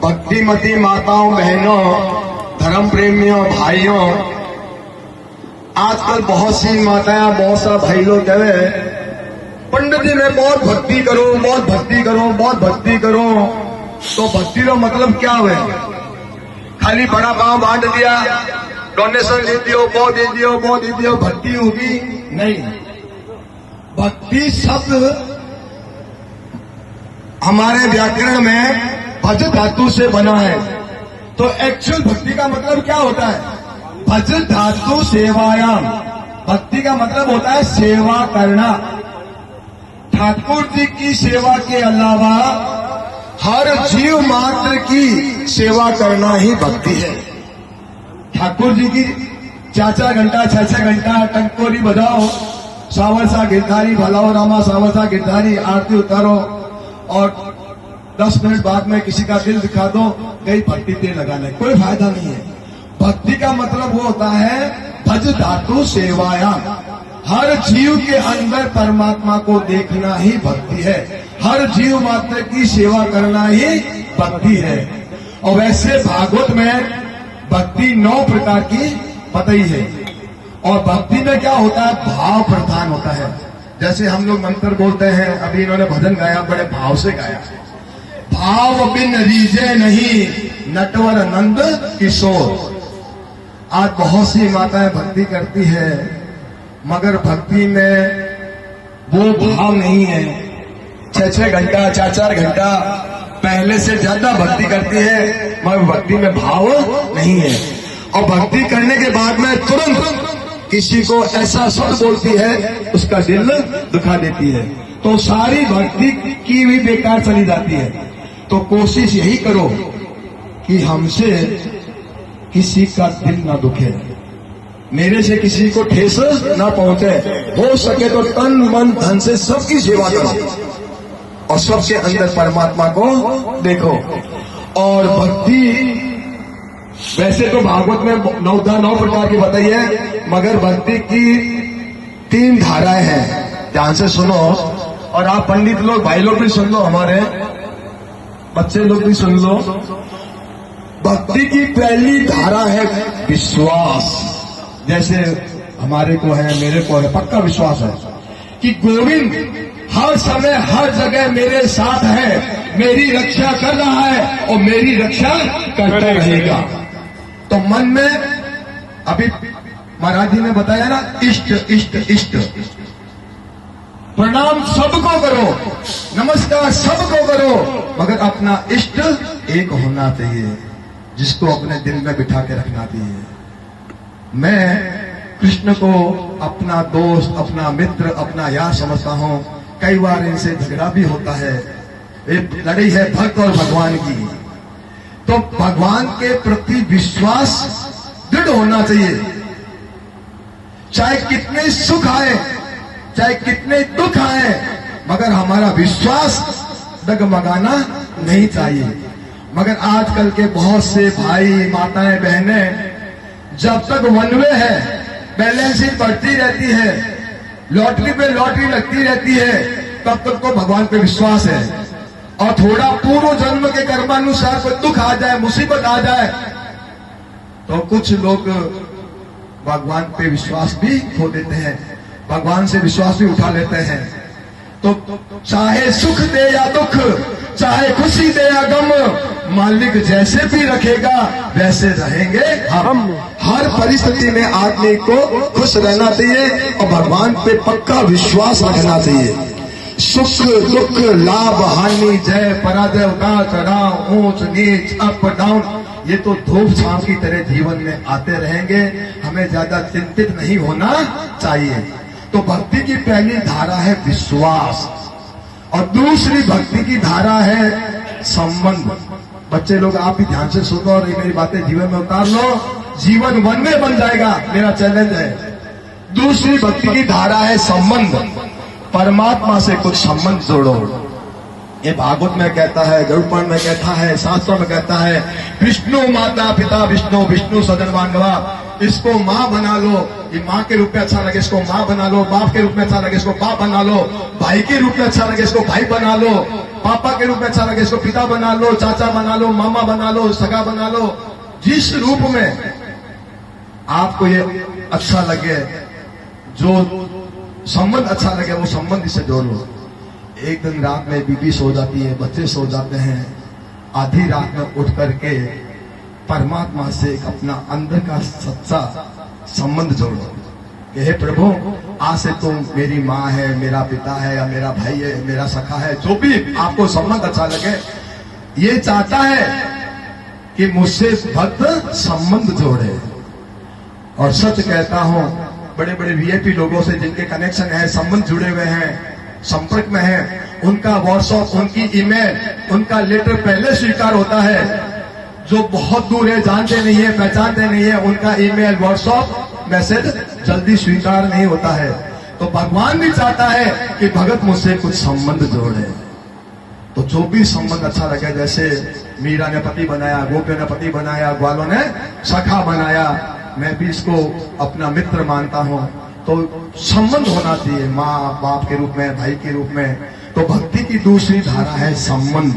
भक्तिमती माताओं, बहनों, धर्म प्रेमियों, भाइयों, आजकल बहुत सी माताएं, बहुत सा भाई लोग कहे पंडित जी मैं बहुत भक्ति करो, बहुत भक्ति करो, बहुत भक्ति करो। तो भक्ति का मतलब क्या हुआ? खाली बड़ा पाँव बांट दिया, डोनेशन दे दियो, बहुत दे दियो, बहुत दे दियो, भक्ति होगी? नहीं। भक्ति शब्द हमारे व्याकरण में भज धातु से बना है। तो एक्चुअल भक्ति का मतलब क्या होता है? भज धातु सेवायाम। भक्ति का मतलब होता है सेवा करना। ठाकुर जी की सेवा के अलावा हर जीव मात्र की सेवा करना ही भक्ति है। ठाकुर जी की 4-4 घंटा 6-6 घंटा टंकोरी बजाओ, सावरसा गिरधारी भलाओ रामा सावरसा गिरधारी आरती उतारो और 10 मिनट बाद में किसी का दिल दिखा दो, गई भक्ति तेल लगाने, कोई फायदा नहीं है। भक्ति का मतलब वो होता है भज धातु सेवायाम। हर जीव के अंदर परमात्मा को देखना ही भक्ति है। हर जीव मात्र की सेवा करना ही भक्ति है। और वैसे भागवत में भक्ति 9 प्रकार की बताई है। और भक्ति में क्या होता है? भाव प्रधान होता है। जैसे हम लोग मंत्र बोलते हैं, अभी इन्होंने भजन गाया, बड़े भाव से गाया। भाव बिन रीजे नहीं नटवर नंद किशोर। आज बहुत सी माताएं भक्ति करती है, मगर भक्ति में वो भाव नहीं है। 6-6 घंटा 4-4 घंटा पहले से ज्यादा भक्ति करती है, मगर भक्ति में भाव नहीं है। और भक्ति करने के बाद में तुरंत किसी को ऐसा शब्द बोलती है, उसका दिल दुखा देती है, तो सारी भक्ति की भी बेकार चली जाती है। तो कोशिश यही करो कि हमसे किसी का दिल ना दुखे, मेरे से किसी को ठेस ना पहुंचे। हो सके तो तन मन धन से सबकी सेवा करो और सबके अंदर परमात्मा को देखो। और भक्ति वैसे तो भागवत में 9 प्रकार की बताई है, मगर भक्ति की 3 धाराएं हैं। ध्यान से सुनो, और आप पंडित लोग, भाई लोग भी सुन लो, हमारे बच्चे लोग भी सुन लो। भक्ति की पहली धारा है विश्वास। जैसे हमारे को है, मेरे को है, पक्का विश्वास है कि गोविंद हर समय हर जगह मेरे साथ है, मेरी रक्षा कर रहा है और मेरी रक्षा करता रहेगा। तो मन में, अभी महाराज जी ने बताया ना, इष्ट इष्ट इष्ट, प्रणाम सबको करो, नमस्कार सबको करो, मगर अपना इष्ट एक होना चाहिए, जिसको अपने दिल में बिठा के रखना चाहिए। मैं कृष्ण को अपना दोस्त, अपना मित्र, अपना यार समझता हूं। कई बार इनसे झगड़ा भी होता है। एक लड़ाई है भक्त और भगवान की। तो भगवान के प्रति विश्वास दृढ़ होना चाहिए। चाहे कितने सुख आए, चाहे कितने दुख आए, मगर हमारा विश्वास डगमगाना नहीं चाहिए। मगर आजकल के बहुत से भाई, माताएं, बहनें, जब तक वन वे है, बैलेंस शीट बढ़ती रहती है, लॉटरी पे लॉटरी लगती रहती है, तब तक तो भगवान पे विश्वास है। और थोड़ा पूर्व जन्म के कर्मानुसार कोई दुख आ जाए, मुसीबत आ जाए, तो कुछ लोग भगवान पे विश्वास भी खो देते हैं, भगवान से विश्वास भी उठा लेते हैं। तो चाहे सुख दे या दुख, चाहे खुशी दे या गम, मालिक जैसे भी रखेगा वैसे रहेंगे हम। हर परिस्थिति में आदमी को खुश रहना चाहिए और भगवान पे पक्का विश्वास रखना चाहिए। सुख दुख, लाभ हानि, जय पराजय, उतार चढ़ाव, ऊंच नीच, अप डाउन, ये तो धूप छांव की तरह जीवन में आते रहेंगे। हमें ज्यादा चिंतित नहीं होना चाहिए। तो भक्ति की पहली धारा है विश्वास, और दूसरी भक्ति की धारा है संबंध। बच्चे लोग आप भी ध्यान से सुनो और ये मेरी बातें जीवन में उतार लो, जीवन वन में बन जाएगा, मेरा चैलेंज है। दूसरी भक्ति की धारा है संबंध। परमात्मा से कुछ संबंध जोड़ो। ये भागवत में कहता है, गरुड़ पुराण में कहता है, शास्त्रों में कहता है, विष्णु माता पिता विष्णु, विष्णु सदन बांधवा। इसको माँ बना लो, ये माँ के रूप में अच्छा लगे इसको माँ बना लो, बाप के रूप में अच्छा लगे इसको बाप बना लो, भाई के रूप में अच्छा लगे इसको भाई बना लो, पापा के रूप में अच्छा लगे इसको पिता बना लो, चाचा बना लो, मामा बना लो, सगा बना लो। जिस रूप में आपको ये अच्छा लगे, जो संबंध अच्छा लगे, वो संबंध से जोड़ो। एक दिन रात में बीबी सो जाती है, बच्चे सो जाते हैं, आधी रात में उठ करके परमात्मा से अपना अंदर का सच्चा संबंध जोड़ो कि हे प्रभु, आज से तुम मेरी माँ है, मेरा पिता है, या मेरा भाई है, मेरा सखा है, जो भी आपको संबंध अच्छा लगे। ये चाहता है कि मुझसे भक्त संबंध जोड़े। और सच कहता हूं, बड़े बड़े वीआईपी लोगों से जिनके कनेक्शन है, संबंध जुड़े हुए हैं, संपर्क में है, उनका व्हाट्सएप, उनकी ईमेल, उनका लेटर पहले स्वीकार होता है। जो बहुत दूर है, जानते नहीं है, पहचानते नहीं है, उनका ईमेल, व्हाट्सएप मैसेज जल्दी स्वीकार नहीं होता है। तो भगवान भी चाहता है कि भगत मुझसे कुछ संबंध जोड़े। तो जो भी संबंध अच्छा लगे, जैसे मीरा ने पति बनाया, गोपियों ने पति बनाया, ग्वालों ने सखा बनाया, मैं भी इसको अपना मित्र मानता हूं। तो संबंध होना चाहिए, माँ बाप के रूप में, भाई के रूप में। तो भक्ति की दूसरी धारा है संबंध,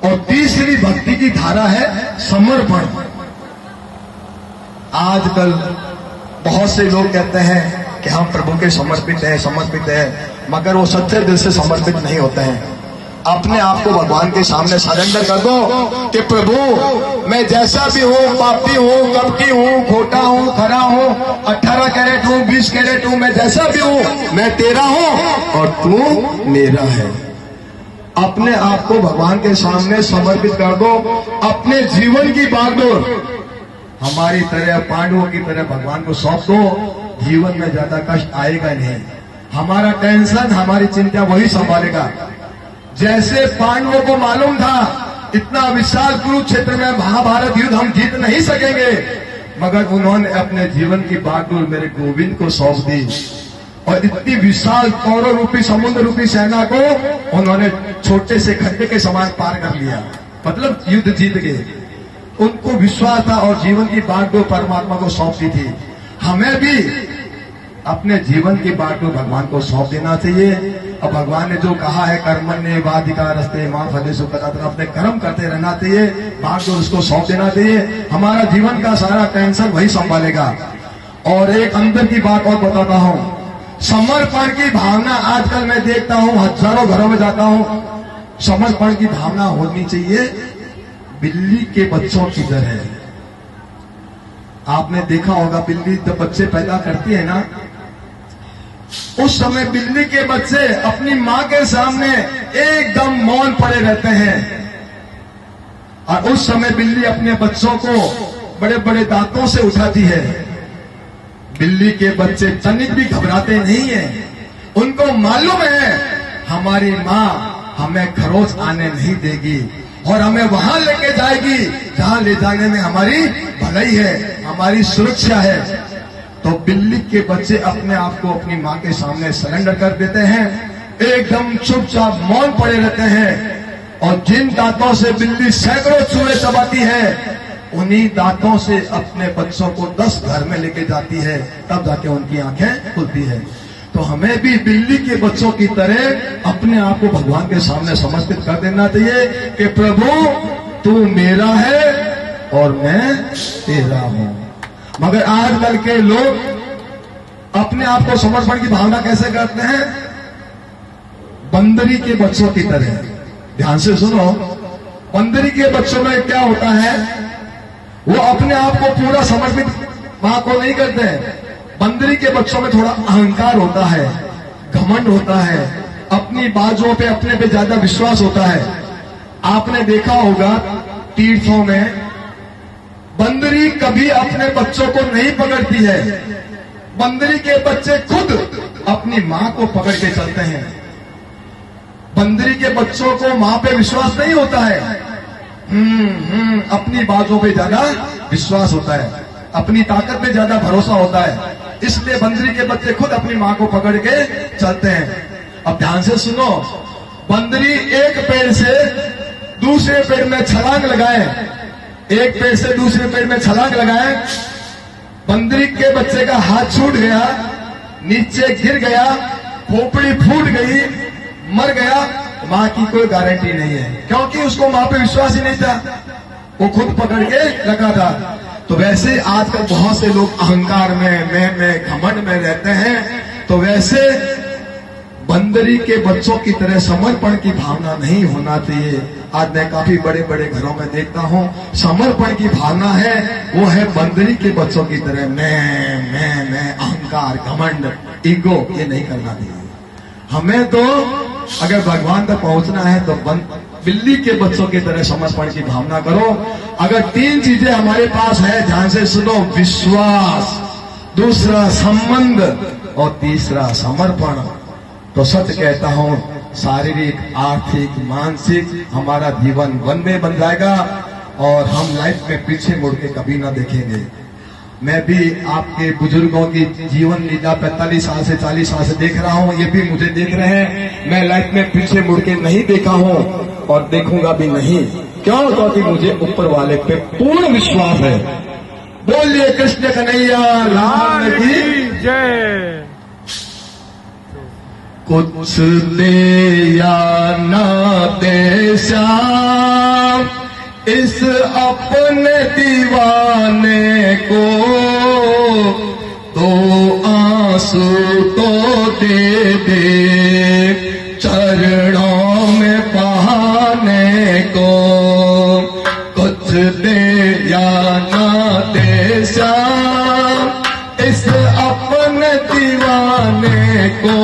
और तीसरी भक्ति की धारा है समर्पण। आजकल बहुत से लोग कहते हैं कि हम प्रभु के समर्पित हैं, मगर वो सच्चे दिल से समर्पित नहीं होते हैं। अपने आप को भगवान के सामने सरेंडर कर दो कि प्रभु, मैं जैसा भी हूँ, पापी हूँ, कपटी हूँ, खोटा हूँ, खरा हूँ, 18 कैरेट हूँ, 20 कैरेट हूँ, मैं जैसा भी हूँ, मैं तेरा हूँ और तू मेरा है। अपने आप को भगवान के सामने समर्पित कर दो। अपने जीवन की बागडोर हमारी तरह, पांडवों की तरह भगवान को सौंप दो। जीवन में ज्यादा कष्ट आएगा नहीं। हमारा टेंशन, हमारी चिंता वही संभालेगा। जैसे पांडवों को मालूम था इतना विशाल कुरुक्षेत्र में महाभारत युद्ध हम जीत नहीं सकेंगे, मगर उन्होंने अपने जीवन की बागडोर मेरे गोविंद को सौंप दी, और इतनी विशाल कौरव रूपी, समुद्र रूपी सेना को उन्होंने छोटे से खड्डे के समान पार कर लिया, मतलब युद्ध जीत गए। उनको विश्वास था और जीवन की बागडोर परमात्मा को सौंप दी थी। हमें भी अपने जीवन की बागडोर भगवान को सौंप देना चाहिए। और भगवान ने जो कहा है, कर्मण्य वाधिकारस्ते मां फलेषु कदाचन, अपने कर्म करते रहना चाहिए, बागडोर उसको सौंप देना चाहिए। हमारा जीवन का सारा टेंशन वही संभालेगा। और एक अंदर की बात और बताता हूं, समर्पण की भावना आजकल मैं देखता हूं, हजारों घरों में जाता हूं, समर्पण की भावना होनी चाहिए बिल्ली के बच्चों की तरह। आपने देखा होगा, बिल्ली जब बच्चे पैदा करती है ना, उस समय बिल्ली के बच्चे अपनी मां के सामने एकदम मौन पड़े रहते हैं, और उस समय बिल्ली अपने बच्चों को बड़े बड़े दांतों से उठाती है। बिल्ली के बच्चे तनिक भी घबराते नहीं है। उनको मालूम है हमारी मां हमें खरोच आने नहीं देगी, और हमें वहां लेके जाएगी जहां ले जाने में हमारी भलाई है, हमारी सुरक्षा है। तो बिल्ली के बच्चे अपने आप को अपनी मां के सामने सरेंडर कर देते हैं, एकदम चुपचाप मौन पड़े रहते हैं। और जिन दांतों से बिल्ली सैकड़ों चूहे चबाती है, उन्हीं दांतों से अपने बच्चों को 10 घर में लेके जाती है, तब जाके उनकी आंखें खुलती है। तो हमें भी बिल्ली के बच्चों की तरह अपने आप को भगवान के सामने समर्पित कर देना चाहिए कि प्रभु, तू मेरा है और मैं तेरा हूं। मगर आजकल के लोग अपने आप को समर्पण की भावना कैसे करते हैं? बंदरी के बच्चों की तरह। ध्यान से सुनो, बंदरी के बच्चों में क्या होता है, वो अपने आप को पूरा समर्पित मां को नहीं करते हैं। बंदरी के बच्चों में थोड़ा अहंकार होता है, घमंड होता है, अपनी बाजुओं पे, अपने पे ज्यादा विश्वास होता है। आपने देखा होगा तीर्थों में बंदरी कभी अपने बच्चों को नहीं पकड़ती है, बंदरी के बच्चे खुद अपनी मां को पकड़ के चलते हैं। बंदरी के बच्चों को मां पे विश्वास नहीं होता है, अपनी बातों पे ज्यादा विश्वास होता है, अपनी ताकत पे ज्यादा भरोसा होता है। इसलिए बंदरी के बच्चे खुद अपनी मां को पकड़ के चलते हैं। अब ध्यान से सुनो, बंदरी एक पेड़ से दूसरे पेड़ में छलांग लगाए, एक पेड़ से दूसरे पेड़ में छलांग लगाए, बंदरी के बच्चे का हाथ छूट गया, नीचे गिर गया, खोपड़ी फूट गई, मर गया, मां की कोई गारंटी नहीं है, क्योंकि उसको मां पे विश्वास ही नहीं था, वो खुद पकड़ के रखा था। तो वैसे आजकल बहुत से लोग अहंकार में घमंड में रहते हैं। तो वैसे बंदरी के बच्चों की तरह समर्पण की भावना नहीं होना चाहिए। आज मैं काफी बड़े बड़े घरों में देखता हूं, समर्पण की भावना है, वो है बंदरी के बच्चों की तरह मैं अहंकार, घमंड, ईगो, ये नहीं करना चाहिए। हमें तो अगर भगवान तक पहुंचना है तो बिल्ली के बच्चों की तरह समर्पण की भावना करो। अगर 3 चीजें हमारे पास है, ध्यान से सुनो, विश्वास, दूसरा संबंध और तीसरा समर्पण, तो सत्य कहता हूं, शारीरिक, आर्थिक, मानसिक हमारा जीवन वन में बन जाएगा और हम लाइफ में पीछे मुड़ के कभी ना देखेंगे। मैं भी आपके बुजुर्गों की जीवन लीला 45 साल से 40 साल से देख रहा हूं, ये भी मुझे देख रहे हैं। मैं लाइफ में पीछे मुड़ के नहीं देखा हूं और देखूंगा भी नहीं। क्यों? क्योंकि मुझे ऊपर वाले पे पूर्ण विश्वास है। बोलिए कृष्ण कन्हैया लाल की जय। कुछ दे या ना दे श्याम इस अपने दीवाने को, 2 आंसू तो दे दे चरणों में बहाने को। कुछ दे या ना दे श्याम इस अपने दीवाने को,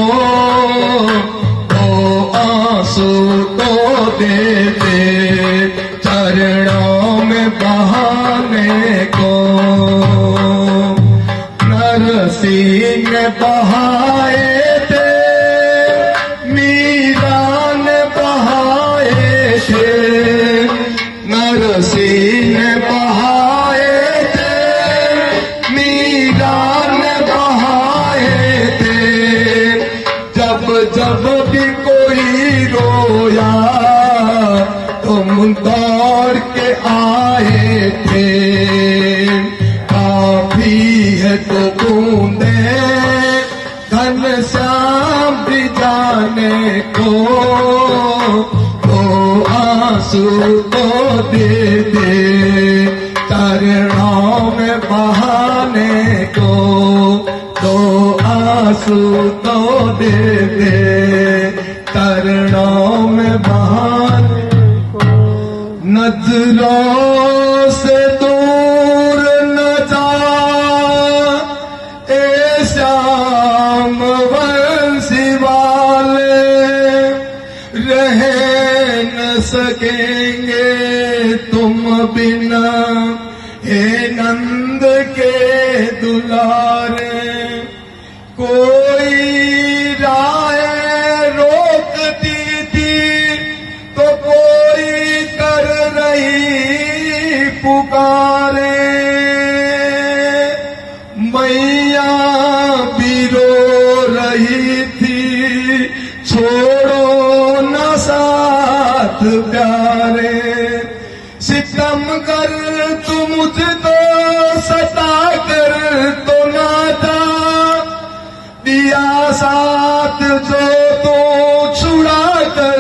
2 आंसू तो दे दे चरणों में बहाने को। नरसिंह ने बहाए थे, मीरा ने बहाए थे, नरसिंह ने बहाए थे, मीरा ने बहाए थे। जब जब भी कोई रोया तुम दौड़ के आए थे। काफी है तो बूंदे घनश्याम भी जाने को, 2 आंसू तो दे दे चरणों में बहाने को, 2 आंसू तो दे दे चरणों में बहाने। नजरों से दूर न जा ए श्याम वंशी वाले, रह न सकेंगे तुम बिना हे नंद के दुलारे। कोई राय रोकती थी तो कोई कर रही पुकारे, मैया भी रो रही थी छोड़ो न साथ प्यारे। सितम कर तू मुझको सता कर तो ना था, दिया साथ जो तो छुड़ा कर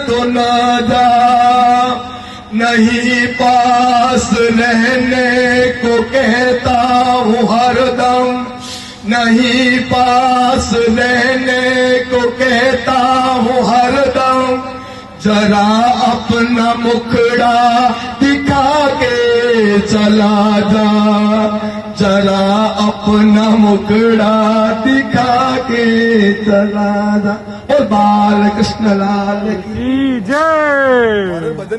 तो ना जा। नहीं पास रहने को कहता हूँ हरदम, नहीं पास रहने को कहता हूँ हरदम। जरा अपना मुखड़ा दिखा के चला जा, जरा अपना मुखड़ा दिखा के चला जा। और बाल कृष्ण लाल की जय।